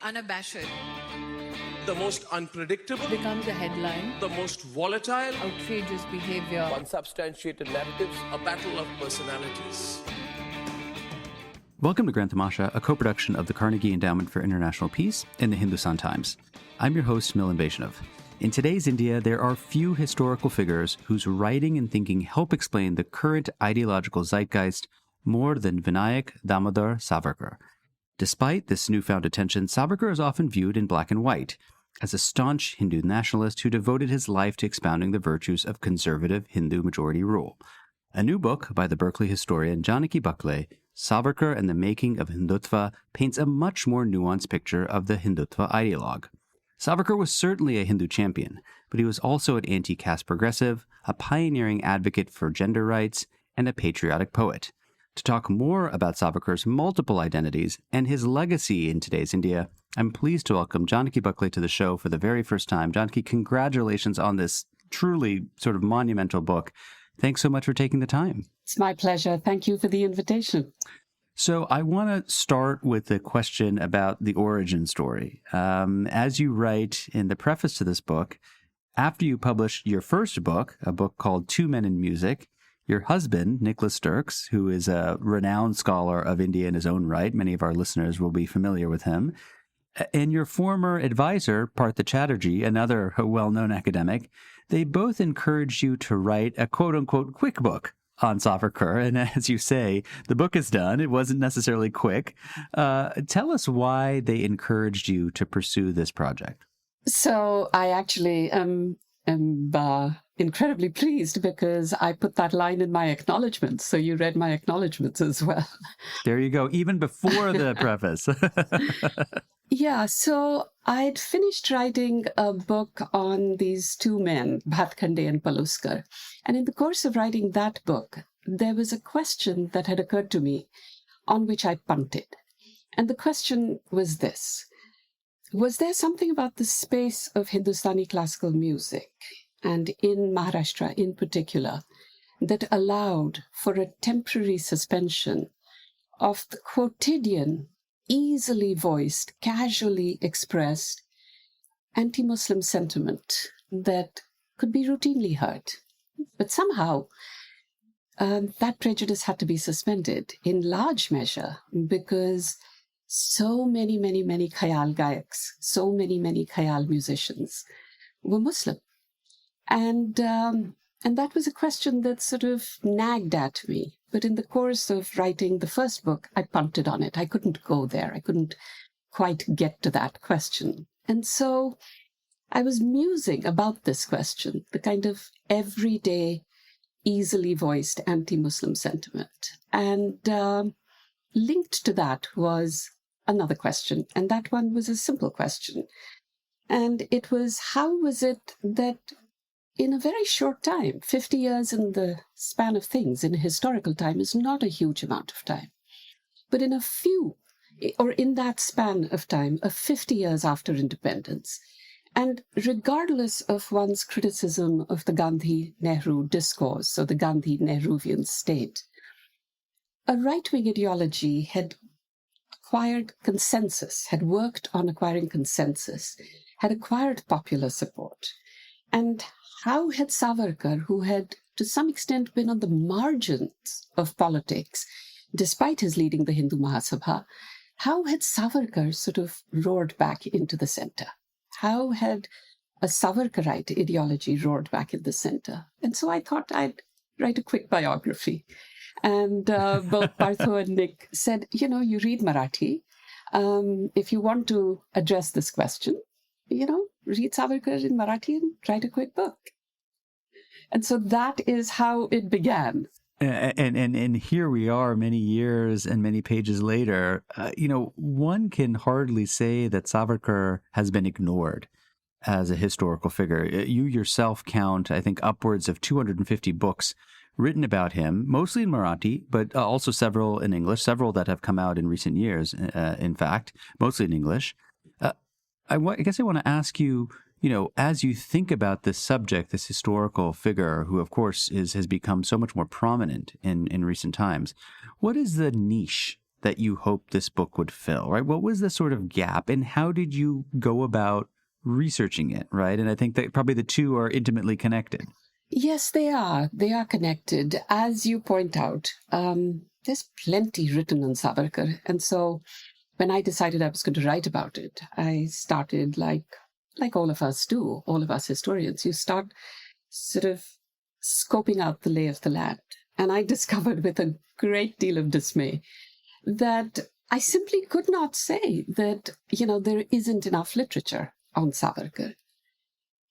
unabashed, the most unpredictable, becomes a headline, the most volatile, outrageous behavior, unsubstantiated narratives, a battle of personalities. Welcome to Grand Tamasha, a co-production of the Carnegie Endowment for International Peace and the Hindustan Times. I'm your host, Milan. In today's India, there are few historical figures whose writing and thinking help explain the current ideological zeitgeist more than Vinayak Damodar Savarkar. Despite this newfound attention, Savarkar is often viewed in black and white as a staunch Hindu nationalist who devoted his life to expounding the virtues of conservative Hindu majority rule. A new book by the Berkeley historian Janaki, Savarkar and the Making of Hindutva, paints a much more nuanced picture of the Hindutva ideologue. Savarkar was certainly a Hindu champion, but he was also an anti-caste progressive, a pioneering advocate for gender rights, and a patriotic poet. To talk more about Savarkar's multiple identities and his legacy in today's India, I'm pleased to welcome Janaki to the show for the very first time. Janaki, congratulations on this truly sort of monumental book. Thanks so much for taking the time. It's my pleasure. Thank you for the invitation. So I want to start with a question about the origin story. As you write in the preface to this book, after you published your first book, a book called Two Men in Music, your husband, Nicholas Dirks, who is a renowned scholar of India in his own right, many of our listeners will be familiar with him, and your former advisor, Partha Chatterjee, another well-known academic, they both encouraged you to write a quote-unquote quick book on Savarkar. And as you say, the book is done. It wasn't necessarily quick. Tell us why they encouraged you to pursue this project. So I actually am incredibly pleased because I put that line in my acknowledgements. So you read my acknowledgements as well. There you go, even before the preface. Yeah, so I'd finished writing a book on these two men, Bhatkhande and Paluskar. And in the course of writing that book, there was a question that had occurred to me on which I punted. And the question was this: was there something about the space of Hindustani classical music, and in Maharashtra in particular, that allowed for a temporary suspension of the quotidian, easily voiced, casually expressed anti-Muslim sentiment that could be routinely heard? But somehow that prejudice had to be suspended in large measure because so many khayal gayaks, so many khayal musicians were Muslim. And that was a question that sort of nagged at me. But in the course of writing the first book, I punted on it. I couldn't go there. I couldn't quite get to that question. And so I was musing about this question, the kind of everyday, easily voiced anti-Muslim sentiment. And linked to that was another question. And that one was a simple question. And it was, how was it that in a very short time, 50 years in the span of things, in historical time, is not a huge amount of time. But in in that span of time, of 50 years after independence, and regardless of one's criticism of the Gandhi-Nehru discourse or the Gandhi-Nehruvian state, a right-wing ideology had acquired consensus, had worked on acquiring consensus, had acquired popular support. And how had Savarkar, who had to some extent been on the margins of politics, despite his leading the Hindu Mahasabha, how had Savarkar sort of roared back into the center? How had a Savarkarite ideology roared back in the center? And so I thought I'd write a quick biography. And both Partha and Nick said, you read Marathi. If you want to address this question, read Savarkar in Marathi and write a quick book. And so that is how it began. And here we are many years and many pages later. One can hardly say that Savarkar has been ignored as a historical figure. You yourself count, I think, upwards of 250 books written about him, mostly in Marathi, but also several in English, several that have come out in recent years, in fact, mostly in English. I guess I want to ask you, as you think about this subject, this historical figure who, of course, has become so much more prominent in recent times, what is the niche that you hoped this book would fill, right? What was the sort of gap, and how did you go about researching it, right? And I think that probably the two are intimately connected. Yes, they are. They are connected. As you point out, there's plenty written on Savarkar. And so when I decided I was going to write about it, I started like all of us do, all of us historians. You start sort of scoping out the lay of the land. And I discovered with a great deal of dismay that I simply could not say that, there isn't enough literature on Savarkar.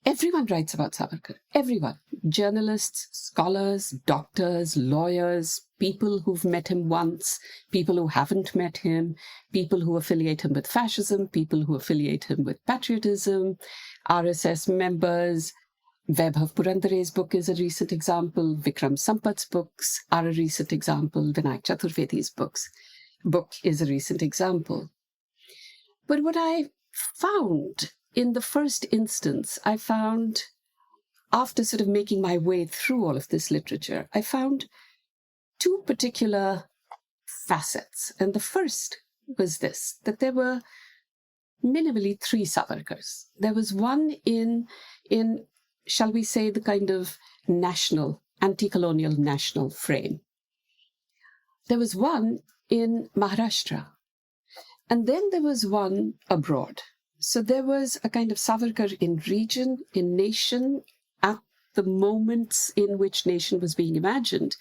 Everyone writes about Savarkar. Everyone. Journalists, scholars, doctors, lawyers, people who've met him once, people who haven't met him, people who affiliate him with fascism, people who affiliate him with patriotism, RSS members. Vaibhav Purandare's book is a recent example. Vikram Sampat's books are a recent example. Vinayak Chaturvedi's book is a recent example. But what I found in the first instance, after sort of making my way through all of this literature, I found two particular facets. And the first was this, that there were minimally three Savarkars. There was one in shall we say, the kind of national, anti-colonial national frame. There was one in Maharashtra. And then there was one abroad. So there was a kind of Savarkar in region, in nation, at the moments in which nation was being imagined,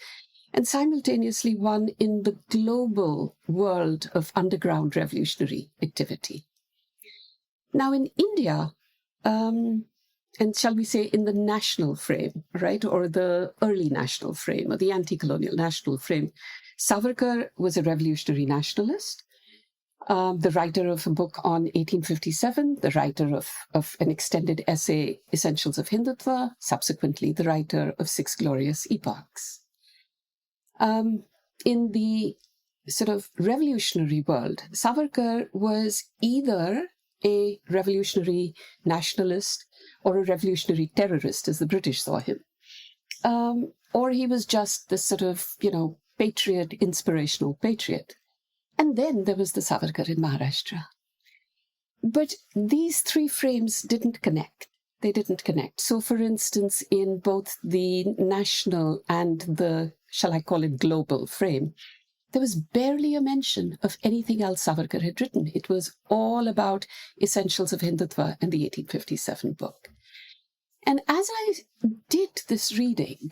and simultaneously one in the global world of underground revolutionary activity. Now in India, and shall we say in the national frame, right, or the early national frame, or the anti-colonial national frame, Savarkar was a revolutionary nationalist, the writer of a book on 1857, the writer of an extended essay, Essentials of Hindutva, subsequently the writer of Six Glorious Epochs. In the sort of revolutionary world, Savarkar was either a revolutionary nationalist or a revolutionary terrorist, as the British saw him, or he was just this sort of, patriot, inspirational patriot. And then there was the Savarkar in Maharashtra. But these three frames didn't connect. They didn't connect. So, for instance, in both the national and the, shall I call it, global frame, there was barely a mention of anything else Savarkar had written. It was all about Essentials of Hindutva and the 1857 book. And as I did this reading,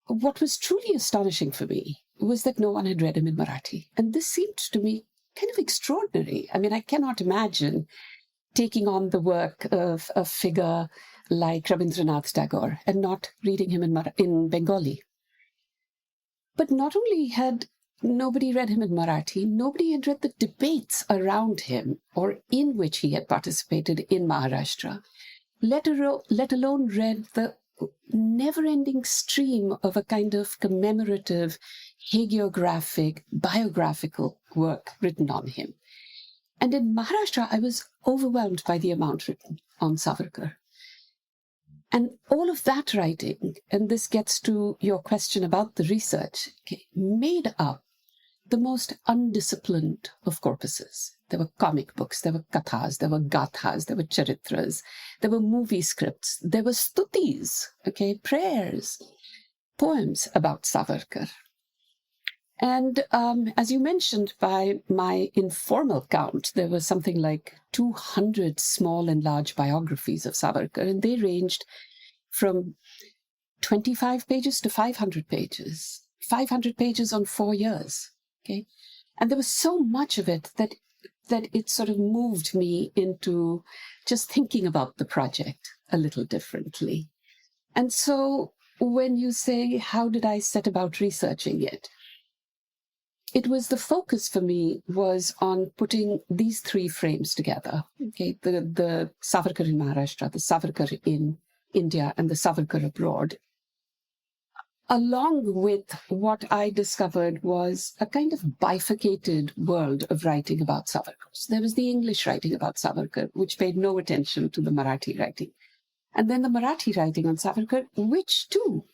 what was truly astonishing for me was that no one had read him in Marathi. And this seemed to me kind of extraordinary. I mean, I cannot imagine taking on the work of a figure like Rabindranath Tagore and not reading him in Bengali. But not only had nobody read him in Marathi, nobody had read the debates around him or in which he had participated in Maharashtra, let alone read the never-ending stream of a kind of commemorative, hagiographic, biographical work written on him. And in Maharashtra, I was overwhelmed by the amount written on Savarkar. And all of that writing, and this gets to your question about the research, made up the most undisciplined of corpuses. There were comic books, there were kathas, there were gathas, there were charitras, there were movie scripts, there were stutis, prayers, poems about Savarkar. And as you mentioned, by my informal count, there was something like 200 small and large biographies of Savarkar, and they ranged from 25 pages to 500 pages. 500 pages on 4 years. And there was so much of it that it sort of moved me into just thinking about the project a little differently. And so when you say, how did I set about researching it? It was the focus for me was on putting these three frames together. The Savarkar in Maharashtra, the Savarkar in India, and the Savarkar abroad. Along with what I discovered was a kind of bifurcated world of writing about Savarkar. So there was the English writing about Savarkar, which paid no attention to the Marathi writing. And then the Marathi writing on Savarkar, which too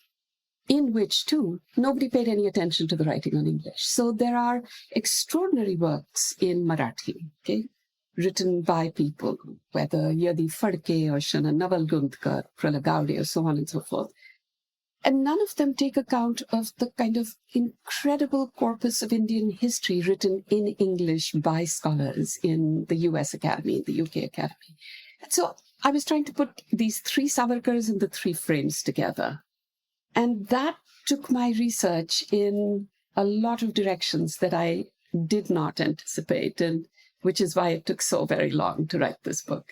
in which, too, nobody paid any attention to the writing on English. So there are extraordinary works in Marathi, okay, written by people, whether Yadi Fadke or Shana Navalgundkar, Prala Gaude, or so on and so forth. And none of them take account of the kind of incredible corpus of Indian history written in English by scholars in the US Academy, the UK Academy. And so I was trying to put these three Savarkars in the three frames together. And that took my research in a lot of directions that I did not anticipate, and which is why it took so very long to write this book.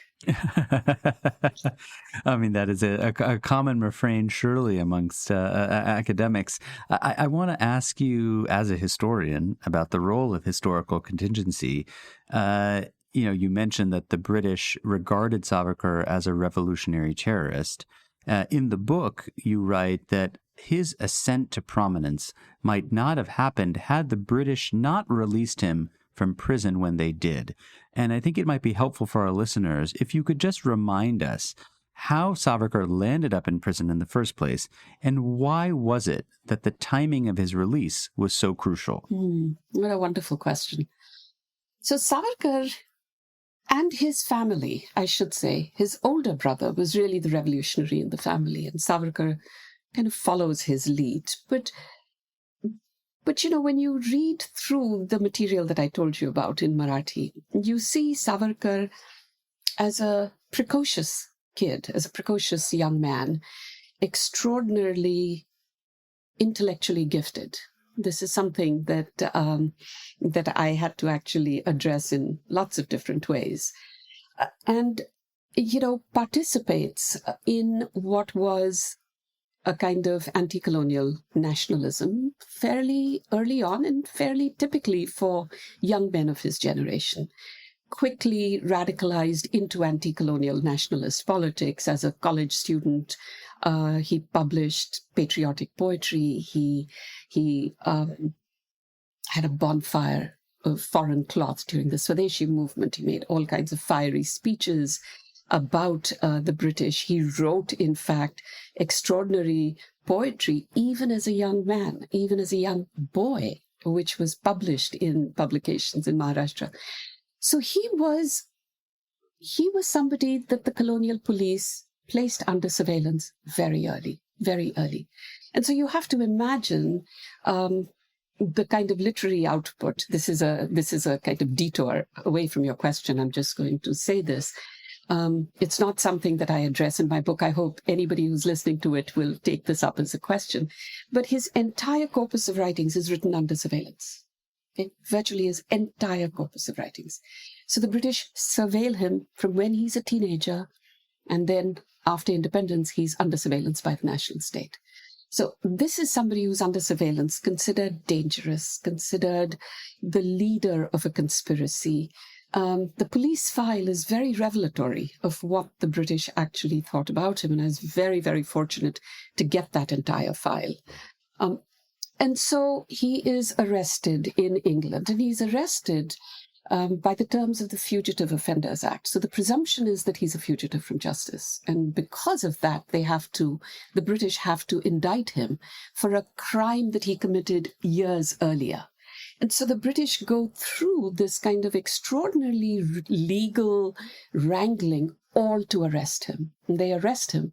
I mean, that is a common refrain, surely, amongst academics. I want to ask you, as a historian, about the role of historical contingency. You mentioned that the British regarded Savarkar as a revolutionary terrorist. In the book, you write that his ascent to prominence might not have happened had the British not released him from prison when they did. And I think it might be helpful for our listeners if you could just remind us how Savarkar landed up in prison in the first place, and why was it that the timing of his release was so crucial? What a wonderful question. So Savarkar and his family, I should say, his older brother was really the revolutionary in the family, and Savarkar kind of follows his lead. But when you read through the material that I told you about in Marathi, you see Savarkar as a precocious kid, as a precocious young man, extraordinarily intellectually gifted. This is something that I had to actually address in lots of different ways. And, participates in what was a kind of anti-colonial nationalism fairly early on and fairly typically for young men of his generation. Quickly radicalized into anti-colonial nationalist politics as a college student. He published patriotic poetry. He had a bonfire of foreign cloth during the Swadeshi movement. He made all kinds of fiery speeches about the British. He wrote, in fact, extraordinary poetry, even as a young man, even as a young boy, which was published in publications in Maharashtra. So he was somebody that the colonial police placed under surveillance very early, very early. And so you have to imagine the kind of literary output. This is a kind of detour away from your question. I'm just going to say this. It's not something that I address in my book. I hope anybody who's listening to it will take this up as a question. But his entire corpus of writings is written under surveillance. Okay? Virtually his entire corpus of writings. So the British surveil him from when he's a teenager, and then after independence, he's under surveillance by the national state. So this is somebody who's under surveillance, considered dangerous, considered the leader of a conspiracy. The police file is very revelatory of what the British actually thought about him, and I was very, very fortunate to get that entire file. And so he is arrested in England, and he's arrested by the terms of the Fugitive Offenders Act. So the presumption is that he's a fugitive from justice. And because of that, the British have to indict him for a crime that he committed years earlier. And so the British go through this kind of extraordinarily legal wrangling all to arrest him. And they arrest him.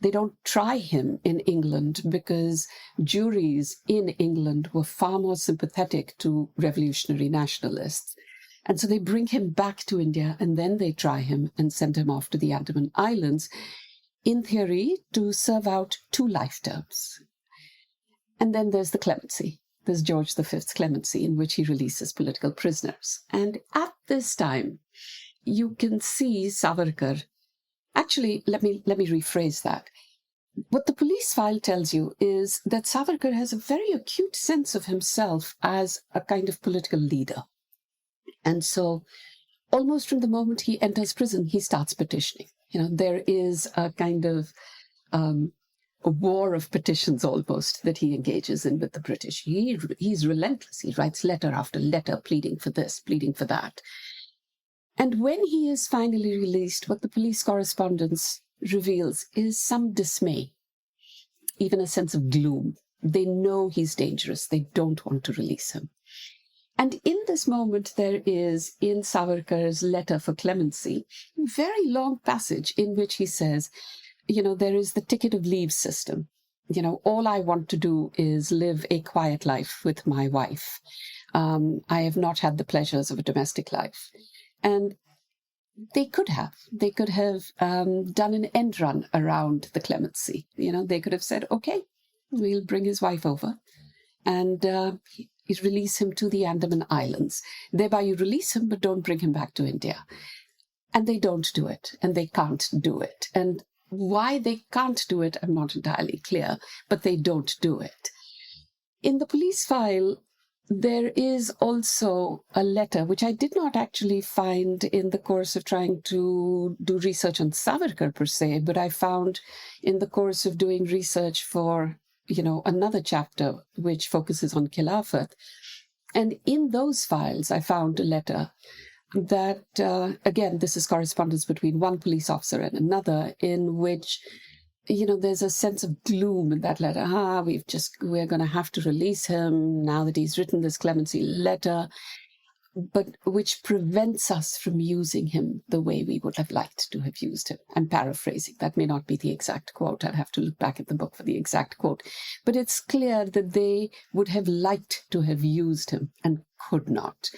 They don't try him in England because juries in England were far more sympathetic to revolutionary nationalists. And so they bring him back to India, and then they try him and send him off to the Andaman Islands, in theory, to serve out 2 life terms. And then there's the clemency. There's George V's clemency, in which he releases political prisoners. And at this time, you can see Savarkar. Actually, let me rephrase that. What the police file tells you is that Savarkar has a very acute sense of himself as a kind of political leader. And so almost from the moment he enters prison, he starts petitioning. There is a kind of a war of petitions almost that he engages in with the British. He's relentless. He writes letter after letter, pleading for this, pleading for that. And when he is finally released, what the police correspondence reveals is some dismay. even a sense of gloom. They know he's dangerous. They don't want to release him. And in this moment, there is, in Savarkar's letter for clemency, a very long passage in which he says, there is the ticket of leave system. All I want to do is live a quiet life with my wife. I have not had the pleasures of a domestic life. And they could have done an end run around the clemency. They could have said, okay, we'll bring his wife over and release him to the Andaman Islands. Thereby you release him, but don't bring him back to India. And they don't do it, and they can't do it. And why they can't do it, I'm not entirely clear, but they don't do it. In the police file, there is also a letter, which I did not actually find in the course of trying to do research on Savarkar per se, but I found in the course of doing research for, another chapter which focuses on Khilafat. And in those files, I found a letter that, again, this is correspondence between one police officer and another, in which, there's a sense of gloom in that letter. We're going to have to release him now that he's written this clemency letter, but which prevents us from using him the way we would have liked to have used him. I'm paraphrasing. That may not be the exact quote. I'd have to look back at the book for the exact quote. But it's clear that they would have liked to have used him and could not.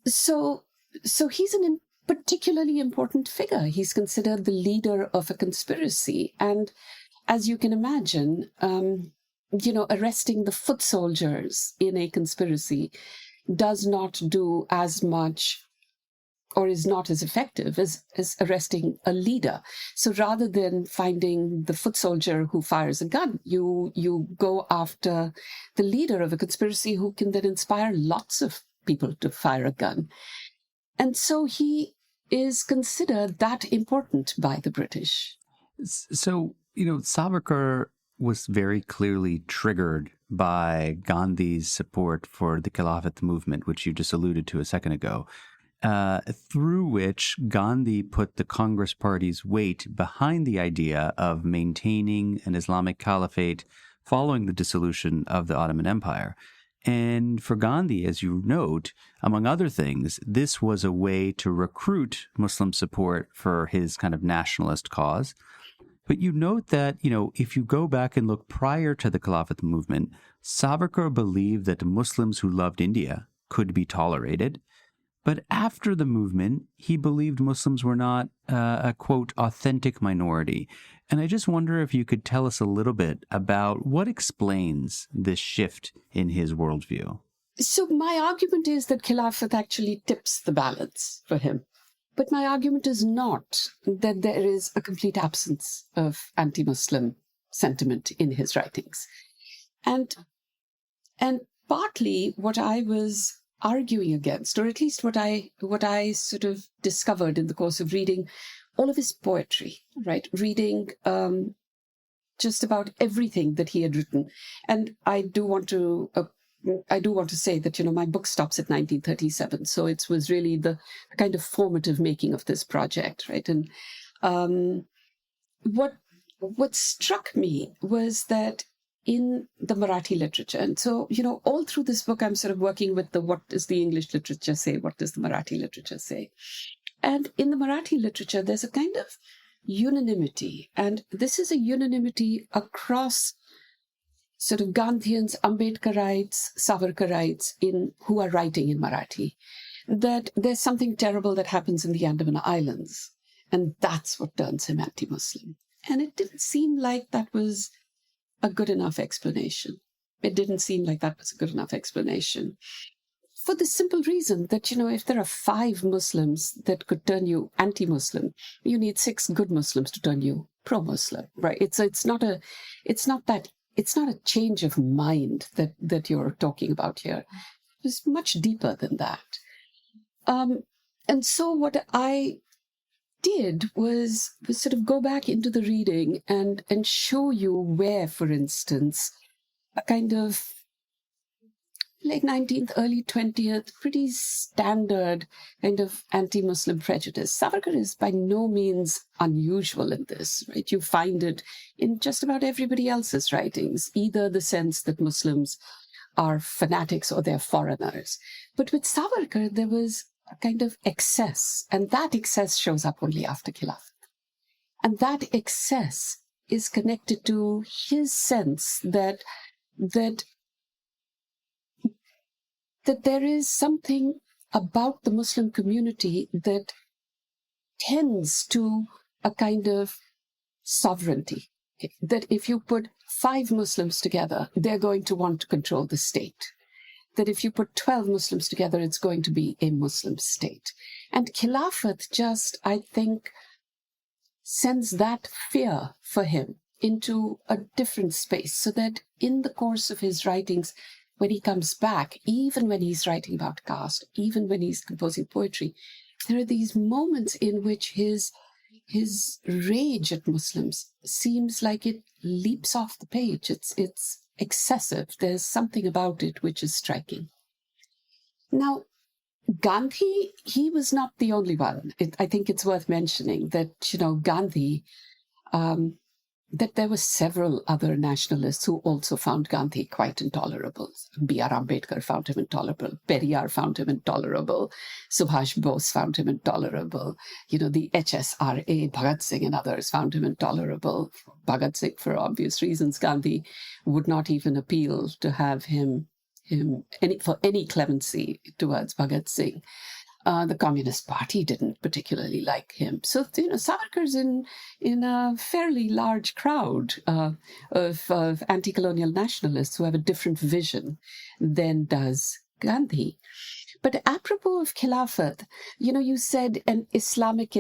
So he's an particularly important figure. He's considered the leader of a conspiracy. And as you can imagine, arresting the foot soldiers in a conspiracy does not do as much or is not as effective as arresting a leader. So rather than finding the foot soldier who fires a gun, you go after the leader of a conspiracy who can then inspire lots of people to fire a gun. And so he is considered that important by the British. So, Savarkar was very clearly triggered by Gandhi's support for the Khilafat movement, which you just alluded to a second ago, through which Gandhi put the Congress Party's weight behind the idea of maintaining an Islamic caliphate following the dissolution of the Ottoman Empire. And for Gandhi, as you note, among other things, this was a way to recruit Muslim support for his kind of nationalist cause. But you note that, if you go back and look prior to the Khilafat movement, Savarkar believed that Muslims who loved India could be tolerated. But after the movement, he believed Muslims were not a, quote, authentic minority. And I just wonder if you could tell us a little bit about what explains this shift in his worldview. So my argument is that Khilafat actually tips the balance for him. But my argument is not that there is a complete absence of anti-Muslim sentiment in his writings. And partly what I was arguing against, or at least what I sort of discovered in the course of reading all of his poetry, right? Reading just about everything that he had written. And I do want to say that, my book stops at 1937. So it was really the kind of formative making of this project, right? And what struck me was that in the Marathi literature, and so, all through this book, I'm sort of working with what does the English literature say? What does the Marathi literature say? And in the Marathi literature, there's a kind of unanimity. And this is a unanimity across sort of Gandhians, Ambedkarites, Savarkarites who are writing in Marathi, that there's something terrible that happens in the Andaman Islands. And that's what turns him anti-Muslim. And it didn't seem like that was a good enough explanation. For the simple reason that, if there are 5 Muslims that could turn you anti-Muslim, you need 6 good Muslims to turn you pro-Muslim, right? It's not a change of mind that you're talking about here. It's much deeper than that. And so what I did was sort of go back into the reading and show you where, for instance, a kind of late 19th, early 20th, pretty standard kind of anti-Muslim prejudice. Savarkar is by no means unusual in this, right? You find it in just about everybody else's writings, either the sense that Muslims are fanatics or they're foreigners. But with Savarkar, there was a kind of excess, and that excess shows up only after Khilafat. And that excess is connected to his sense that there is something about the Muslim community that tends to a kind of sovereignty. Okay? That if you put 5 Muslims together, they're going to want to control the state. That if you put 12 Muslims together, it's going to be a Muslim state. And Khilafat just, I think, sends that fear for him into a different space, so that in the course of his writings, when he comes back, even when he's writing about caste, even when he's composing poetry, there are these moments in which his rage at Muslims seems like it leaps off the page. It's excessive. There's something about it which is striking. Now, Gandhi, he was not the only one. I think it's worth mentioning that, Gandhi, that there were several other nationalists who also found Gandhi quite intolerable. B.R. Ambedkar found him intolerable. Periyar found him intolerable. Subhash Bose found him intolerable. The HSRA, Bhagat Singh and others found him intolerable. Bhagat Singh, for obvious reasons, Gandhi would not even appeal to have him for any clemency towards Bhagat Singh. The Communist Party didn't particularly like him. So, Savarkar's in a fairly large crowd of anti-colonial nationalists who have a different vision than does Gandhi. But apropos of Khilafat, you said an Islamic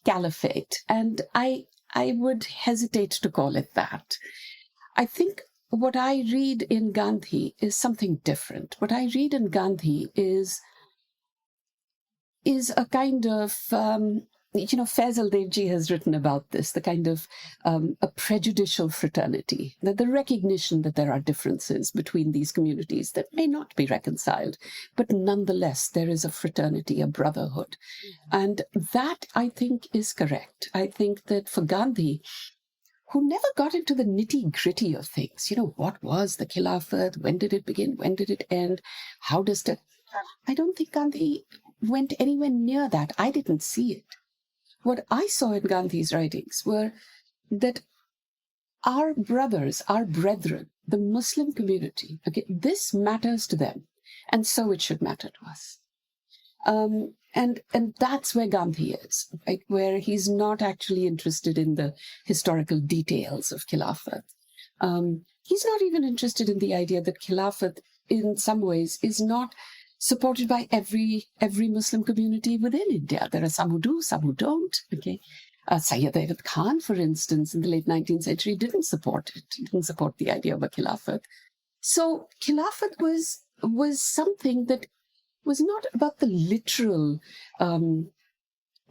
caliphate, and I would hesitate to call it that. I think what I read in Gandhi is something different. What I read in Gandhi is a kind of, Faisal Devji has written about this, the kind of a prejudicial fraternity, that the recognition that there are differences between these communities that may not be reconciled, but nonetheless there is a fraternity, a brotherhood. And that, I think, is correct. I think that for Gandhi, who never got into the nitty-gritty of things, what was the Khilafat, when did it begin, when did it end, how does it... I don't think Gandhi went anywhere near that. I didn't see it. What I saw in Gandhi's writings were that our brothers, our brethren, the Muslim community, okay, this matters to them, and so it should matter to us. And that's where Gandhi is, right? Where he's not actually interested in the historical details of Khilafat. He's not even interested in the idea that Khilafat, in some ways, is not supported by every Muslim community within India. There are some who do, some who don't. Okay, Sayyid Ayub Khan, for instance, in the late 19th century, didn't support it. Didn't support the idea of a Khilafat. So Khilafat was something that was not about the literal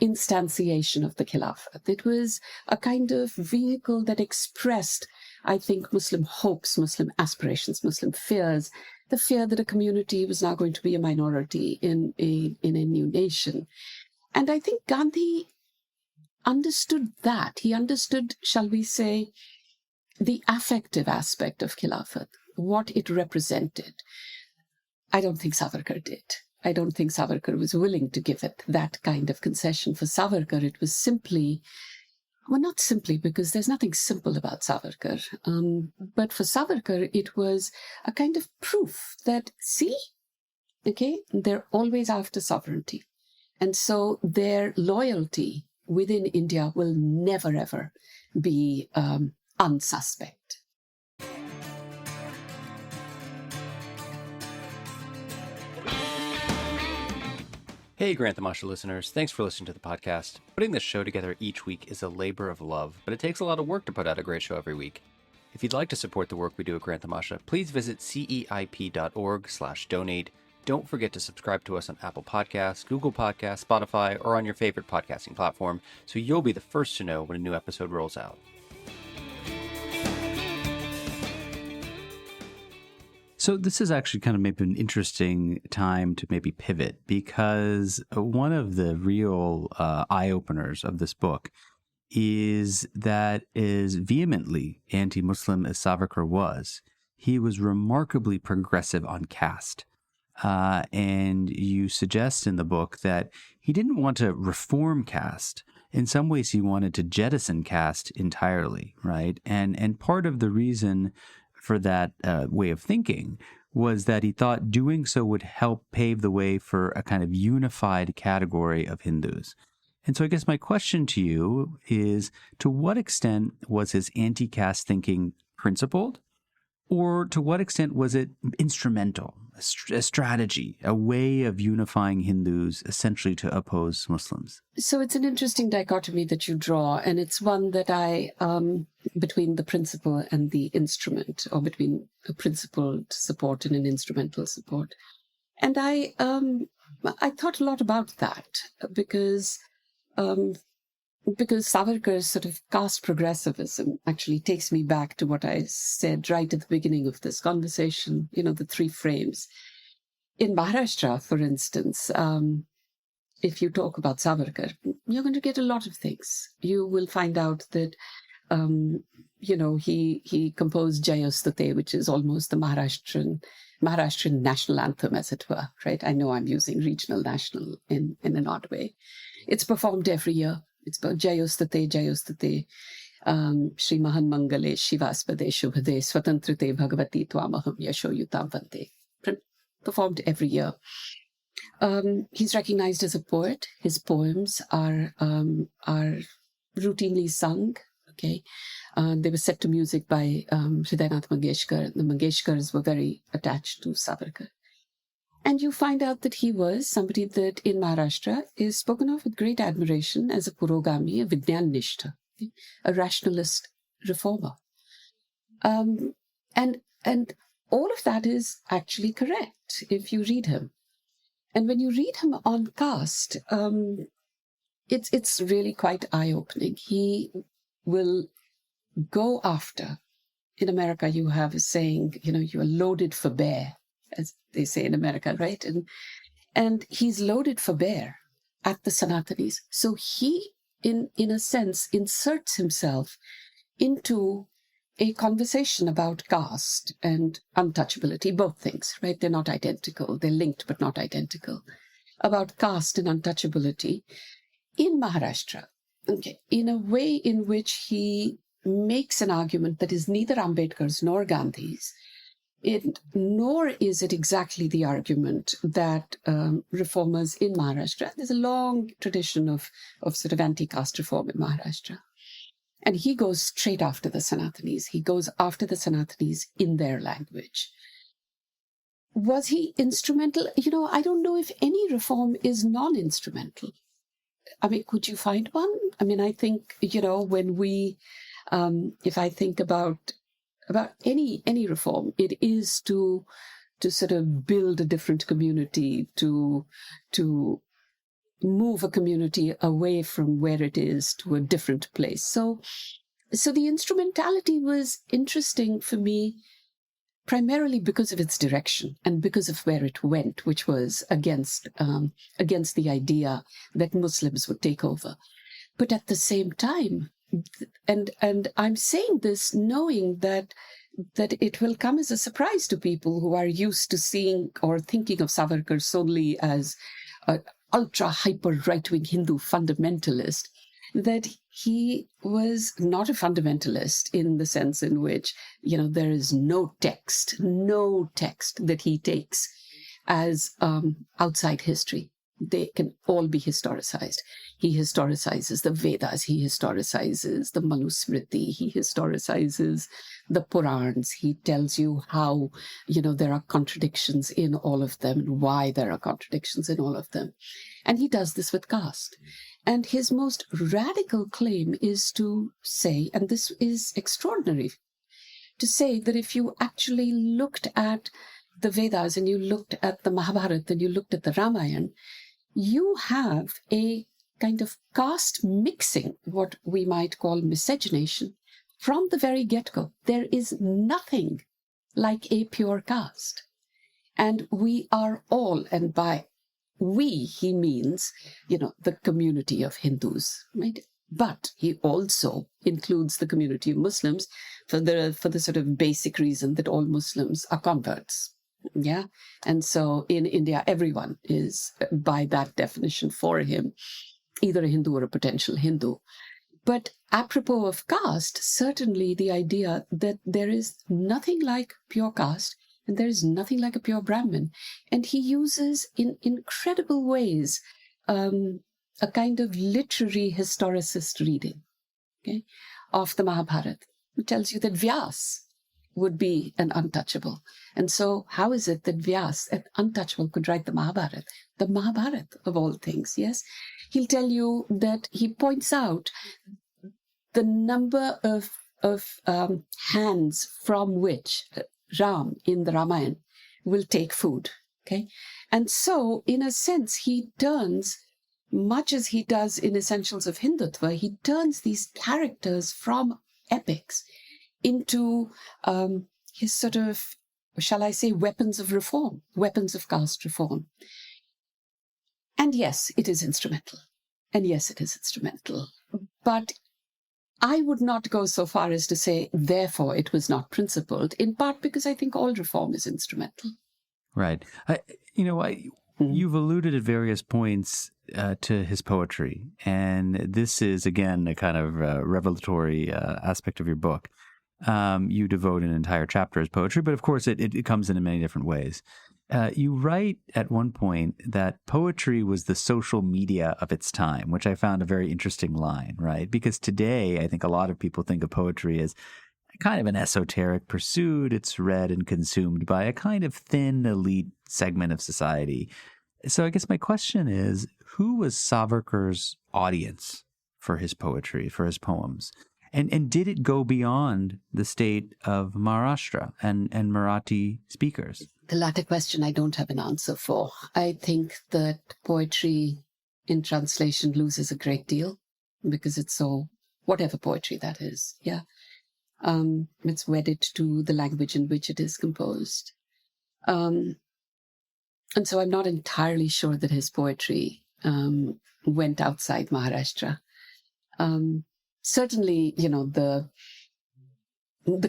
instantiation of the Khilafat. It was a kind of vehicle that expressed, I think, Muslim hopes, Muslim aspirations, Muslim fears, the fear that a community was now going to be a minority in a new nation. And I think Gandhi understood that. He understood, shall we say, the affective aspect of Khilafat, what it represented. I don't think Savarkar did. I don't think Savarkar was willing to give it that kind of concession. For Savarkar, it was simply, well, not simply, because there's nothing simple about Savarkar, but for Savarkar, it was a kind of proof that, see, okay, they're always after sovereignty. And so their loyalty within India will never, ever be unsuspect. Hey, Grant Tamasha listeners, thanks for listening to the podcast. Putting this show together each week is a labor of love, but it takes a lot of work to put out a great show every week. If you'd like to support the work we do at Grant Tamasha, please visit ceip.org/donate. Don't forget to subscribe to us on Apple Podcasts, Google Podcasts, Spotify, or on your favorite podcasting platform, so you'll be the first to know when a new episode rolls out. So this is actually kind of maybe an interesting time to maybe pivot, because one of the real eye-openers of this book is that as vehemently anti-Muslim as Savarkar was, he was remarkably progressive on caste. And you suggest in the book that he didn't want to reform caste. In some ways, he wanted to jettison caste entirely, right? And part of the reason for that way of thinking was that he thought doing so would help pave the way for a kind of unified category of Hindus. And so I guess my question to you is, to what extent was his anti-caste thinking principled? Or to what extent was it instrumental, a strategy, a way of unifying Hindus essentially to oppose Muslims? So it's an interesting dichotomy that you draw, and it's one that I, between the principle and the instrument, or between a principled support and an instrumental support. And I thought a lot about that because Savarkar's sort of caste progressivism actually takes me back to what I said right at the beginning of this conversation, the three frames. In Maharashtra, for instance, if you talk about Savarkar, you're going to get a lot of things. You will find out that, he composed Jayostate, which is almost the Maharashtrian national anthem, as it were, right? I know I'm using regional national in an odd way. It's performed every year. It's about Jayostate, Jayostate, Shri Mahan Mangale, Shivaspade, Shubhade, Swatantrate, Bhagavati, Twamaham, Yashoyutam Vande. Performed every year. He's recognized as a poet. His poems are routinely sung. Okay, they were set to music by Hridaynath Mangeshkar. The Mangeshkars were very attached to Savarkar. And you find out that he was somebody that in Maharashtra is spoken of with great admiration as a Purogami, a Vidyanishta, a rationalist reformer. And all of that is actually correct if you read him. And when you read him on caste, it's really quite eye-opening. He will go after, in America you have a saying, you are loaded for bear, as they say in America, right? And he's loaded for bear at the Sanatanis. So he, in a sense, inserts himself into a conversation about caste and untouchability, both things, right? They're not identical. They're linked, but not identical. About caste and untouchability in Maharashtra, okay, in a way in which he makes an argument that is neither Ambedkar's nor Gandhi's, nor is it exactly the argument that reformers in Maharashtra. There's a long tradition of sort of anti-caste reform in Maharashtra. And he goes straight after the Sanatanis. He goes after the Sanatanis in their language. Was he instrumental? I don't know if any reform is non-instrumental. I mean, could you find one? I mean, I think, when we, if I think about any reform, it is to sort of build a different community, to move a community away from where it is to a different place. So the instrumentality was interesting for me, primarily because of its direction and because of where it went, which was against the idea that Muslims would take over. But at the same time, and I'm saying this knowing that it will come as a surprise to people who are used to seeing or thinking of Savarkar solely as an ultra-hyper right-wing Hindu fundamentalist, that he was not a fundamentalist in the sense in which, there is no text that he takes as outside history. They can all be historicized. He historicizes the Vedas, he historicizes the Manusmriti, he historicizes the Purans. He tells you how, there are contradictions in all of them and why there are contradictions in all of them. And he does this with caste. And his most radical claim is to say, and this is extraordinary, to say that if you actually looked at the Vedas and you looked at the Mahabharata and you looked at the Ramayana, you have a kind of caste mixing, what we might call miscegenation, from the very get-go. There is nothing like a pure caste. And we are all, and by we, he means, the community of Hindus, right? But he also includes the community of Muslims for the sort of basic reason that all Muslims are converts. Yeah. And so in India, everyone is, by that definition for him, either a Hindu or a potential Hindu. But apropos of caste, certainly the idea that there is nothing like pure caste and there is nothing like a pure Brahmin. And he uses in incredible ways a kind of literary historicist reading, okay, of the Mahabharata, who tells you that Vyas would be an untouchable. And so how is it that Vyas, an untouchable, could write the Mahabharata of all things, yes? He'll tell you that he points out the number of hands from which Ram in the Ramayana will take food, okay? And so, in a sense, he turns, much as he does in Essentials of Hindutva, he turns these characters from epics into his sort of, shall I say, weapons of reform, weapons of caste reform. And yes, it is instrumental. But I would not go so far as to say, therefore, it was not principled, in part because I think all reform is instrumental. Right. You've alluded at various points to his poetry, and this is, again, a kind of revelatory aspect of your book. You devote an entire chapter as poetry, but of course it comes in many different ways. You write at one point that poetry was the social media of its time, which I found a very interesting line, right? Because today, I think a lot of people think of poetry as kind of an esoteric pursuit. It's read and consumed by a kind of thin elite segment of society. So I guess my question is, who was Savarkar's audience for his poetry, for his poems? And did it go beyond the state of Maharashtra and Marathi speakers? The latter question I don't have an answer for. I think that poetry in translation loses a great deal because it's so, whatever poetry that is, yeah. It's wedded to the language in which it is composed. And so I'm not entirely sure that his poetry went outside Maharashtra. Certainly, the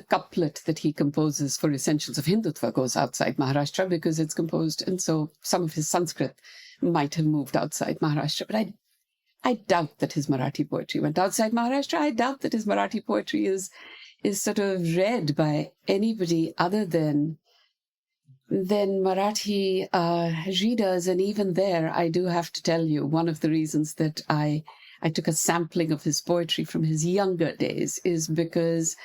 couplet that he composes for Essentials of Hindutva goes outside Maharashtra because it's composed, and so some of his Sanskrit might have moved outside Maharashtra. But I doubt that his Marathi poetry went outside Maharashtra. I doubt that his Marathi poetry is sort of read by anybody other than Marathi readers. And even there, I do have to tell you, one of the reasons that I took a sampling of his poetry from his younger days is because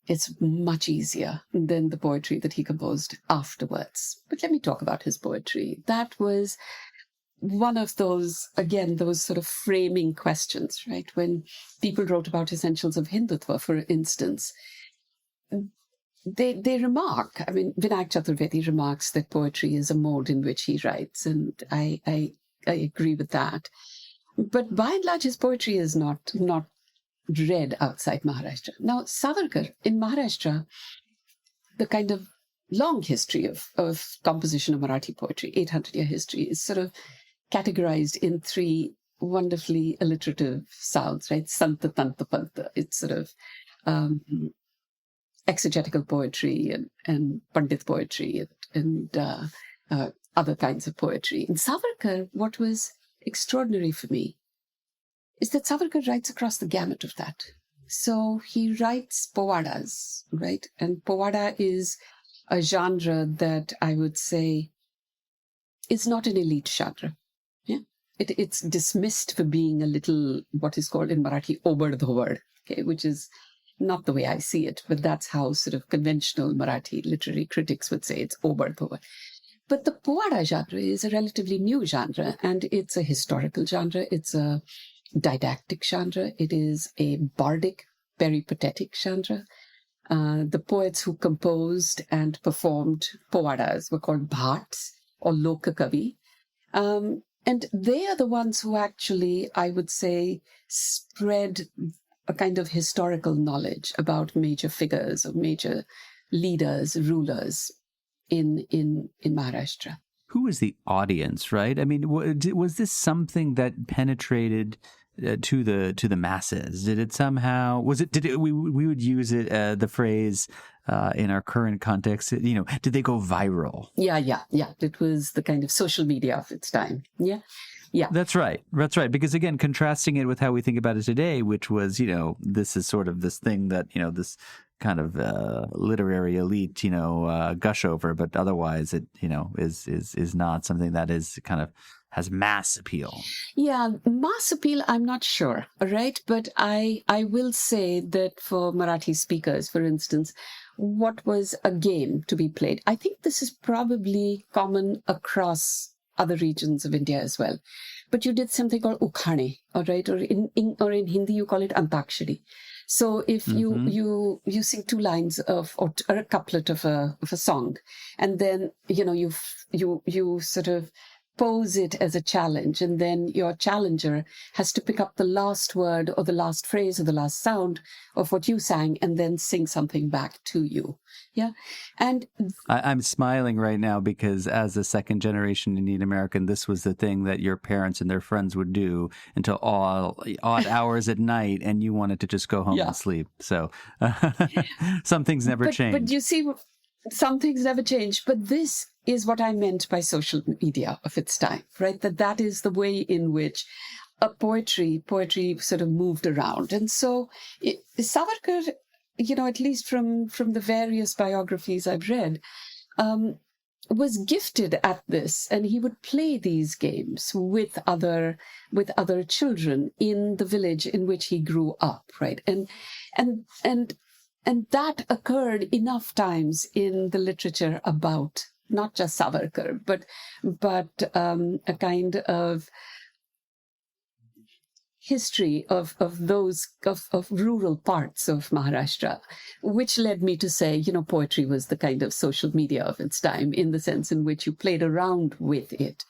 it's much easier than the poetry that he composed afterwards. But let me talk about his poetry. That was one of those, again, those sort of framing questions, right? When people wrote about Essentials of Hindutva, for instance, they remark, Vinayak Chaturvedi remarks that poetry is a mode in which he writes, and I agree with that. But by and large, his poetry is not read outside Maharashtra. Now, Savarkar, in Maharashtra, the kind of long history of composition of Marathi poetry, 800-year history, is sort of categorized in three wonderfully alliterative sounds, right? Santa, Tanta, Panta. It's sort of exegetical poetry and Pandit poetry and other kinds of poetry. In Savarkar, what was extraordinary for me is that Savarkar writes across the gamut of that. So he writes povadas, right? And povada is a genre that I would say is not an elite genre. Yeah, it's dismissed for being a little, what is called in Marathi, obad-dhobad, okay, which is not the way I see it, but that's how sort of conventional Marathi literary critics would say it's obad-dhobad. But the povada genre is a relatively new genre, and it's a historical genre. It's a didactic genre. It is a bardic, peripatetic genre. The poets who composed and performed povadas were called bhats or lokakavi. And they are the ones who actually, I would say, spread a kind of historical knowledge about major figures or major leaders, rulers in Maharashtra. Who was the audience, right? I mean, was this something that penetrated to the masses? Did it somehow? We would use it the phrase in our current context. Did they go viral? Yeah. It was the kind of social media of its time. Yeah. That's right. Because again, contrasting it with how we think about it today, which was, this is sort of this thing that, this kind of literary elite, gush over, but otherwise it, is not something that is kind of has mass appeal. Yeah, mass appeal, I'm not sure, right? But I will say that for Marathi speakers, for instance, what was a game to be played? I think this is probably common across other regions of India as well. But you did something called ukhane, all right? Or in Hindi, you call it antakshari. So if you sing two lines or a couplet of a song, and then you sort of pose it as a challenge, and then your challenger has to pick up the last word or the last phrase or the last sound of what you sang and then sing something back to you. Yeah. And I'm smiling right now because as a second generation Indian American, this was the thing that your parents and their friends would do until all odd hours at night, and you wanted to just go home and sleep. So some things never change. But you see, some things never change. But this is what I meant by social media of its time, right? That is the way in which poetry sort of moved around. And so Savarkar, at least from the various biographies I've read, was gifted at this, and he would play these games with other children in the village in which he grew up, right? And that occurred enough times in the literature about not just Savarkar, but a kind of history of rural parts of Maharashtra, which led me to say, poetry was the kind of social media of its time, in the sense in which you played around with it.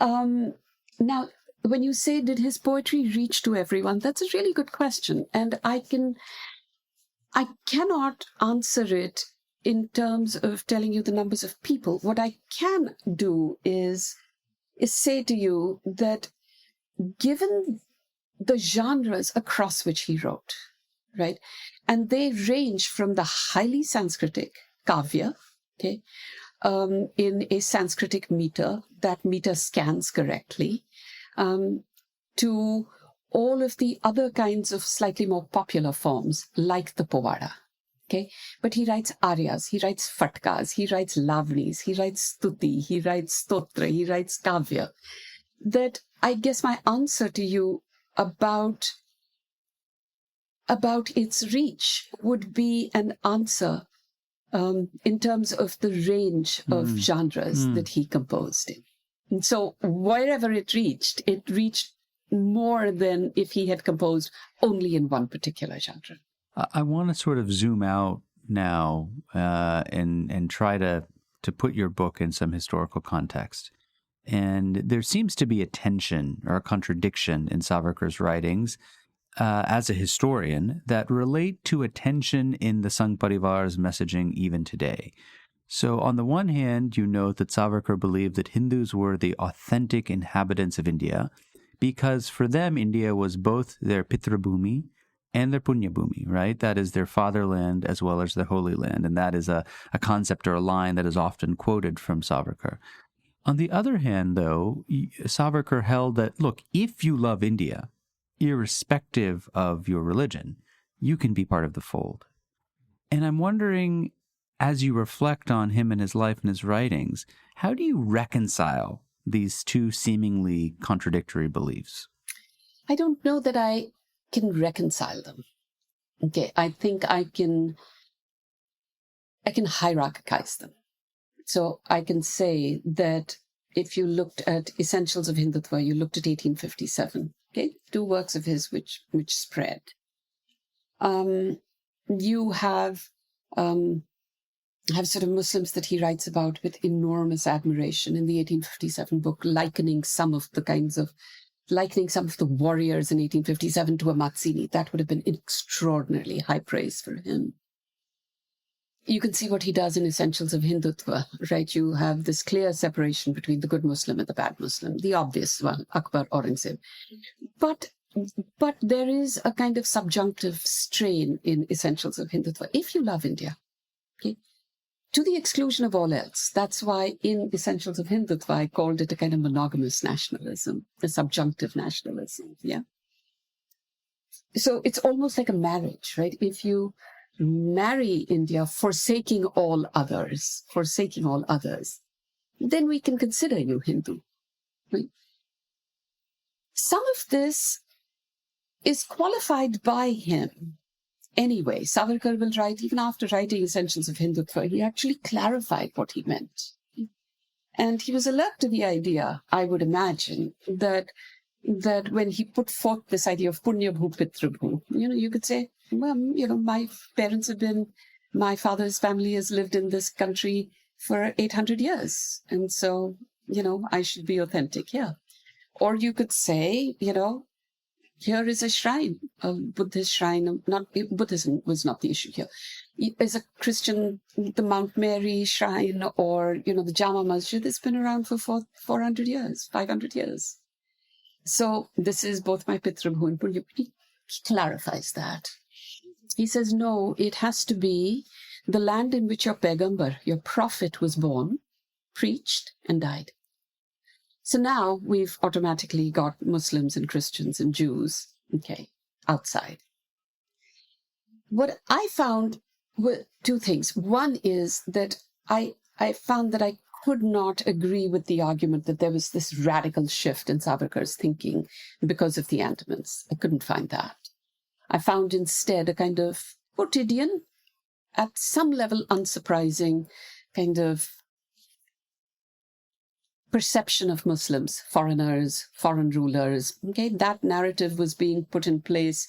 Now, when you say, did his poetry reach to everyone? That's a really good question. And I cannot answer it in terms of telling you the numbers of people. What I can do is say to you that given the genres across which he wrote, right, and they range from the highly Sanskritic kavya, okay, in a Sanskritic meter, that meter scans correctly, to all of the other kinds of slightly more popular forms, like the povada. Okay, but he writes aryas, he writes fatkas, he writes lavnis, he writes stuti, he writes stotra, he writes kavya. That I guess my answer to you about its reach would be an answer in terms of the range of genres that he composed in. And so wherever it reached more than if he had composed only in one particular genre. I want to sort of zoom out now and try to put your book in some historical context. And there seems to be a tension or a contradiction in Savarkar's writings as a historian that relate to a tension in the Sangh Parivar's messaging even today. So on the one hand, you note that Savarkar believed that Hindus were the authentic inhabitants of India because for them, India was both their Pitrabhumi and their Punyabhumi, right? That is their fatherland as well as their holy land. And that is a concept or a line that is often quoted from Savarkar. On the other hand, though, Savarkar held that, look, if you love India, irrespective of your religion, you can be part of the fold. And I'm wondering, as you reflect on him and his life and his writings, how do you reconcile these two seemingly contradictory beliefs? I don't know that I can reconcile them. Okay, I think I can hierarchize them. So I can say that if you looked at Essentials of Hindutva, you looked at 1857, okay, two works of his which spread. You have sort of Muslims that he writes about with enormous admiration in the 1857 book, likening some of the warriors in 1857 to a Mazzini. That would have been extraordinarily high praise for him. you can see what he does in Essentials of Hindutva, right? You have this clear separation between the good Muslim and the bad Muslim, the obvious one, Akbar, Aurangzeb. But there is a kind of subjunctive strain in Essentials of Hindutva. If you love India, okay, to the exclusion of all else, that's why in Essentials of Hindutva, I called it a kind of monogamous nationalism, a subjunctive nationalism, yeah? So it's almost like a marriage, right? If you marry India, forsaking all others, then we can consider you Hindu, right? Some of this is qualified by him. Anyway, Savarkar will write, even after writing Essentials of Hindutva, he actually clarified what he meant. And he was alert to the idea, I would imagine, that when he put forth this idea of Punya Bhu Pitra Bhu, you could say, well, my father's family has lived in this country for 800 years. And so, I should be authentic here. Or you could say, here is a shrine, a Buddhist shrine. Buddhism was not the issue here. Is a Christian, the Mount Mary shrine, or, the Jama Masjid has been around for 400 years, 500 years. So this is both my Pitrabhu and Punya. He clarifies that. He says, no, it has to be the land in which your Pegambar, your prophet, was born, preached, and died. So now we've automatically got Muslims and Christians and Jews, okay, outside. What I found were two things. One is that I found that I could not agree with the argument that there was this radical shift in Savarkar's thinking because of the Andamans. I couldn't find that. I found instead a kind of quotidian, at some level unsurprising, kind of perception of Muslims, foreigners, foreign rulers. Okay, that narrative was being put in place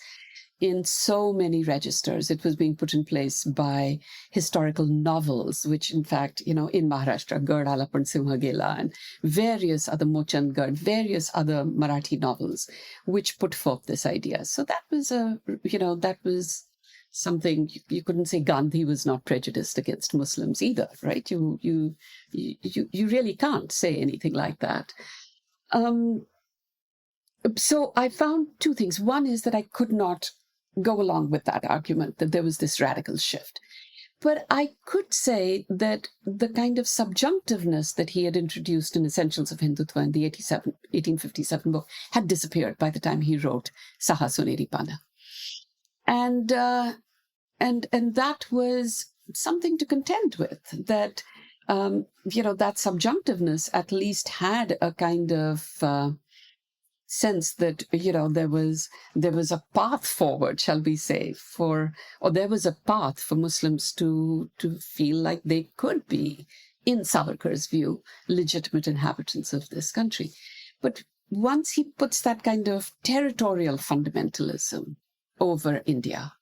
in so many registers. It was being put in place by historical novels, which in fact, in Maharashtra, Gad Alapan Simha Gela, and various other Mochand Gad, various other Marathi novels, which put forth this idea. So that was something. You couldn't say Gandhi was not prejudiced against Muslims either, right? You really can't say anything like that. So I found two things. One is that I could not go along with that argument that there was this radical shift. But I could say that the kind of subjunctiveness that he had introduced in Essentials of Hindutva in the 1857 book had disappeared by the time he wrote Saha Soneri Pana. And that was something to contend with, that, that subjunctiveness at least had a kind of sense that, there was a path forward, shall we say, or there was a path for Muslims to feel like they could be, in Savarkar's view, legitimate inhabitants of this country. But once he puts that kind of territorial fundamentalism over India,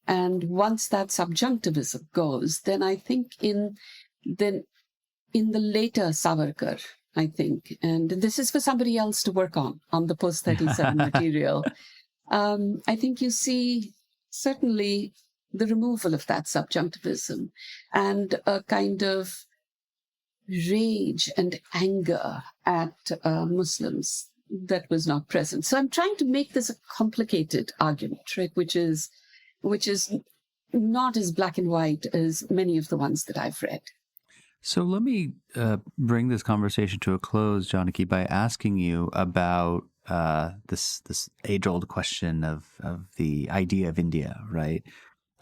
and once that subjunctivism goes, then I think in the later Savarkar, I think, and this is for somebody else to work on the post-37 material, I think you see certainly the removal of that subjunctivism and a kind of rage and anger at Muslims that was not present. So I'm trying to make this a complicated argument, right, which is not as black and white as many of the ones that I've read. So let me bring this conversation to a close, Janaki, by asking you about this age-old question of the idea of India, right?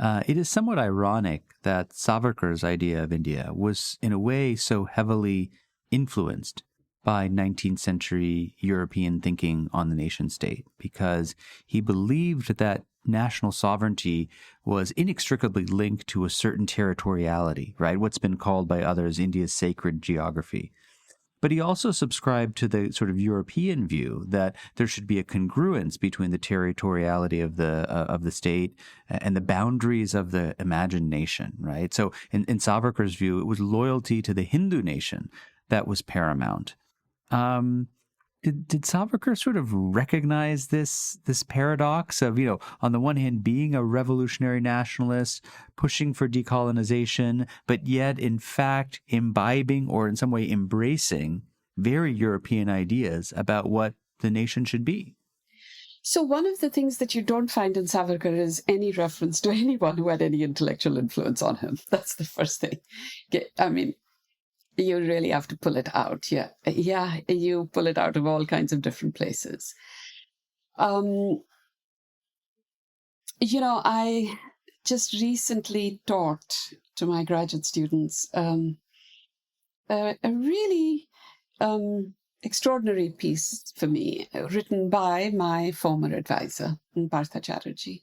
It is somewhat ironic that Savarkar's idea of India was, in a way, so heavily influenced by 19th century European thinking on the nation state, because he believed that national sovereignty was inextricably linked to a certain territoriality, right? What's been called by others India's sacred geography. But he also subscribed to the sort of European view that there should be a congruence between the territoriality of the state and the boundaries of the imagined nation, right? So in Savarkar's view, it was loyalty to the Hindu nation that was paramount. did Savarkar sort of recognize this paradox of, on the one hand, being a revolutionary nationalist, pushing for decolonization, but yet, in fact, imbibing or in some way embracing very European ideas about what the nation should be? So one of the things that you don't find in Savarkar is any reference to anyone who had any intellectual influence on him. That's the first thing. I mean, you really have to pull it out. Yeah, you pull it out of all kinds of different places. I just recently taught to my graduate students a really extraordinary piece for me, written by my former advisor, Partha Chatterjee.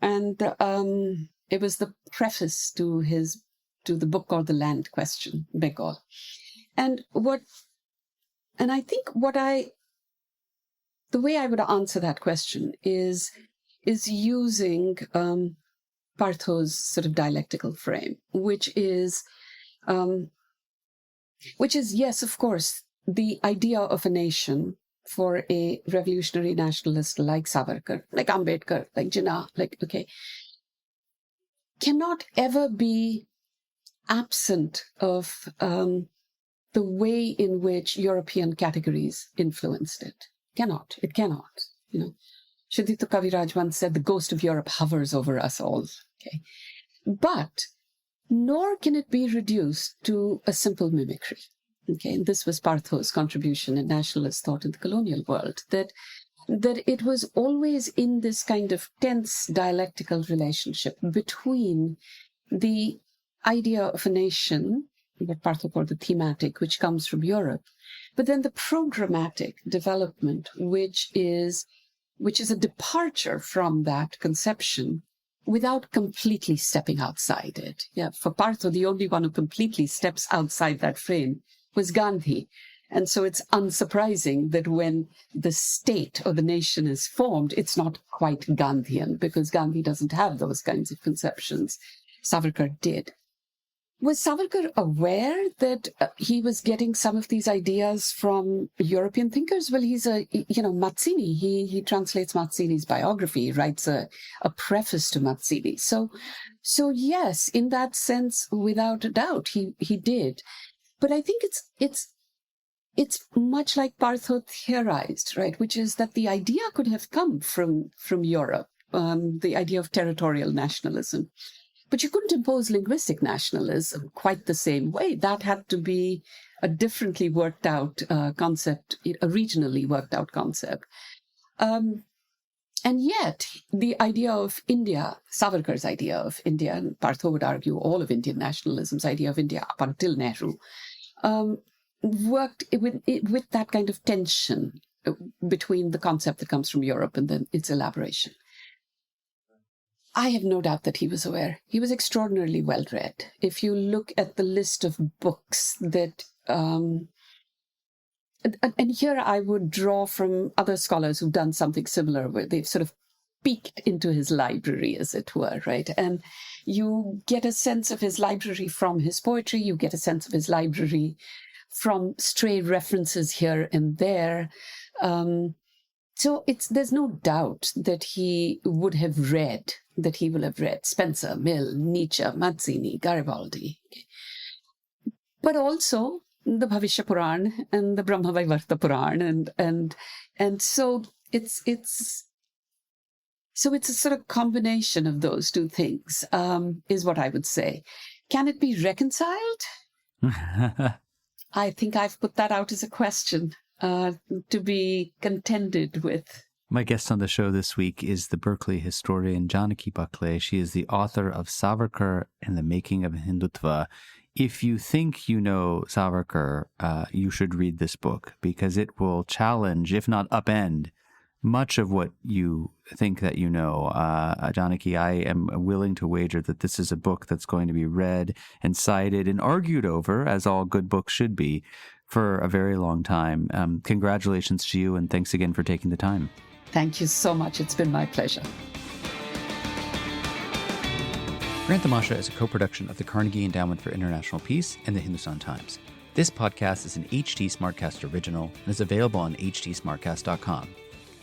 And it was the preface to the book called The Land Question, Bengal. And I think the way I would answer that question is using Partha's sort of dialectical frame, which is, yes, of course, the idea of a nation for a revolutionary nationalist like Savarkar, like Ambedkar, like Jinnah, cannot ever be absent of the way in which European categories influenced it. It cannot. Shuddhita Kaviraj once said, the ghost of Europe hovers over us all. Okay. But nor can it be reduced to a simple mimicry. Okay, and this was Partha's contribution in nationalist thought in the colonial world, that it was always in this kind of tense dialectical relationship between the idea of a nation, what Partha called the thematic, which comes from Europe, but then the programmatic development, which is a departure from that conception without completely stepping outside it. Yeah, for Partha, the only one who completely steps outside that frame was Gandhi. And so it's unsurprising that when the state or the nation is formed, it's not quite Gandhian, because Gandhi doesn't have those kinds of conceptions. Savarkar did. Was Savarkar aware that he was getting some of these ideas from European thinkers? Well, he's Mazzini. He translates Mazzini's biography, he writes a preface to Mazzini. So yes, in that sense, without a doubt, he did. But I think it's much like Partha theorized, right? Which is that the idea could have come from Europe, the idea of territorial nationalism. But you couldn't impose linguistic nationalism quite the same way. That had to be a differently worked out concept, a regionally worked out concept. And yet, the idea of India, Savarkar's idea of India, and Partha would argue all of Indian nationalism's idea of India up until Nehru, worked with that kind of tension between the concept that comes from Europe and then its elaboration. I have no doubt that he was aware. He was extraordinarily well-read. If you look at the list of books that... and here I would draw from other scholars who've done something similar, where they've sort of peeked into his library, as it were, right? And you get a sense of his library from his poetry. You get a sense of his library from stray references here and there. So there's no doubt that he will have read Spencer, Mill, Nietzsche, Mazzini, Garibaldi. But also the Bhavishya Puran and the Brahma Vaivarta Puran. And so it's a sort of combination of those two things, is what I would say. Can it be reconciled? I think I've put that out as a question to be contended with. My guest on the show this week is the Berkeley historian Janaki Bakle. She is the author of Savarkar and the Making of Hindutva. If you think you know Savarkar, you should read this book, because it will challenge, if not upend, much of what you think that you know. Janaki, I am willing to wager that this is a book that's going to be read and cited and argued over, as all good books should be, for a very long time. Congratulations to you, and thanks again for taking the time. Thank you so much. It's been my pleasure. Grant Tamasha is a co-production of the Carnegie Endowment for International Peace and the Hindustan Times. This podcast is an HT Smartcast original and is available on htsmartcast.com.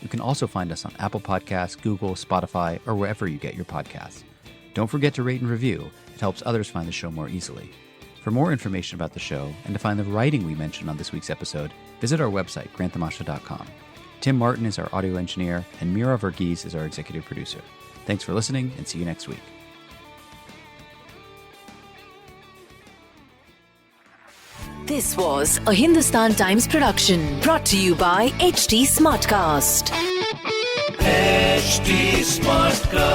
You can also find us on Apple Podcasts, Google, Spotify, or wherever you get your podcasts. Don't forget to rate and review. It helps others find the show more easily. For more information about the show and to find the writing we mentioned on this week's episode, visit our website, granthamasha.com. Tim Martin is our audio engineer, and Mira Verghese is our executive producer. Thanks for listening, and see you next week. This was a Hindustan Times production brought to you by HT Smartcast. HT Smartcast.